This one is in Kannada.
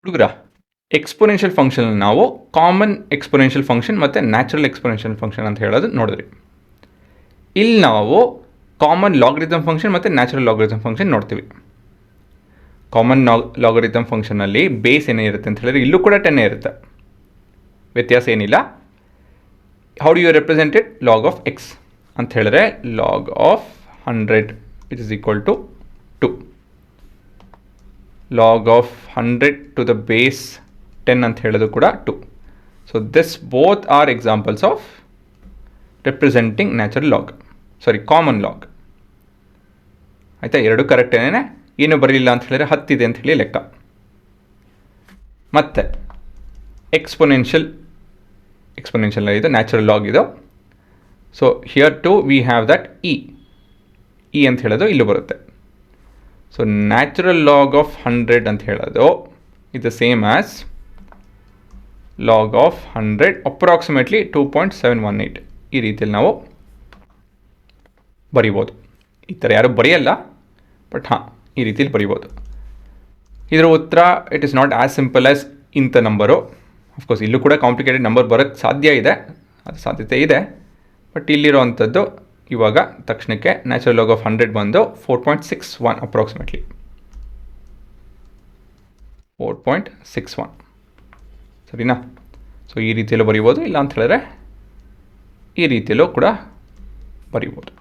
ಹುಡುಗರ ಎಕ್ಸ್ಪೊನೆನ್ಷಿಯಲ್ ಫಂಕ್ಷನ್ ನಾವು ಕಾಮನ್ ಎಕ್ಸ್ಪೊನೆನ್ಷಿಯಲ್ ಫಂಕ್ಷನ್ ಮತ್ತು ನ್ಯಾಚುರಲ್ ಎಕ್ಸ್ಪೊನೆನ್ಷಿಯಲ್ ಫಂಕ್ಷನ್ ಅಂತ ಹೇಳೋದು ನೋಡಿದ್ರಿ. ಇಲ್ಲಿ ನಾವು ಕಾಮನ್ ಲಾಗರಿಥಮ್ ಫಂಕ್ಷನ್ ಮತ್ತು ನ್ಯಾಚುರಲ್ ಲಾಗರಿಥಮ್ ಫಂಕ್ಷನ್ ನೋಡ್ತೀವಿ. ಕಾಮನ್ ಲಾಗರಿಥಮ್ ಫಂಕ್ಷನಲ್ಲಿ ಬೇಸ್ ಏನೇ ಇರುತ್ತೆ ಅಂತ ಹೇಳಿದ್ರೆ ಇಲ್ಲೂ ಕೂಡ 10 ಇರುತ್ತೆ, ವ್ಯತ್ಯಾಸ ಏನಿಲ್ಲ. How do you represent it? Log of x ಅಂತ ಹೇಳಿದ್ರೆ log of 100 it is equal to 2. Log of 100 to the base 10 ಅಂತ ಹೇಳೋದು ಕೂಡ 2. So this both are examples of representing natural log, common log. ಆಯಿತಾ, ಎರಡು ಕರೆಕ್ಟ್ ಏನೇ, ಏನು ಬರಲಿಲ್ಲ ಅಂತ ಹೇಳಿದ್ರೆ 10 ಇದೆ ಅಂತ ಹೇಳಿ ಲೆಕ್ಕ. ಮತ್ತು ಎಕ್ಸ್ಪೊನೆನ್ಷಿಯಲ್ ಇದು ನ್ಯಾಚುರಲ್ ಲಾಗ್ ಇದು. So here too we have that e ಅಂತ ಹೇಳೋದು ಇಲ್ಲೂ ಬರುತ್ತೆ. ಸೊ ನ್ಯಾಚುರಲ್ ಲಾಗ್ ಆಫ್ 100 ಅಂತ ಹೇಳೋದು is the same as log of 100 approximately 2.718. ಈ ರೀತಿಯಲ್ಲಿ ನಾವು ಬರಿಬೋದು. ಈ ಥರ ಯಾರು ಬರೆಯಲ್ಲ, ಬಟ್ ಈ ರೀತಿಯಲ್ಲಿ ಬರಿಬೋದು. ಇದರ ಉತ್ತರ it is not as simple as ಇಂಥ ನಂಬರು. ಅಫ್ಕೋರ್ಸ್ ಇಲ್ಲೂ ಕೂಡ ಕಾಂಪ್ಲಿಕೇಟೆಡ್ ನಂಬರ್ ಬರೋಕ್ಕೆ ಸಾಧ್ಯ ಇದೆ, ಅದು ಸಾಧ್ಯತೆ ಇದೆ. ಬಟ್ ಇಲ್ಲಿರೋ ಅಂಥದ್ದು ಇವಾಗ ತಕ್ಷಣಕ್ಕೆ ನ್ಯಾಚುರಲ್ ಲಾಗ್ ಆಫ್ 100 ಬಂದು 4.61 ಅಪ್ರಾಕ್ಸಿಮೇಟ್ಲಿ 4.61. ಸರಿನಾ? ಸೊ ಈ ರೀತಿಯಲ್ಲೂ ಬರಿಬೋದು, ಇಲ್ಲ ಅಂತ ಹೇಳಿದ್ರೆ ಈ ರೀತಿಯಲ್ಲೂ ಕೂಡ ಬರಿಬೋದು.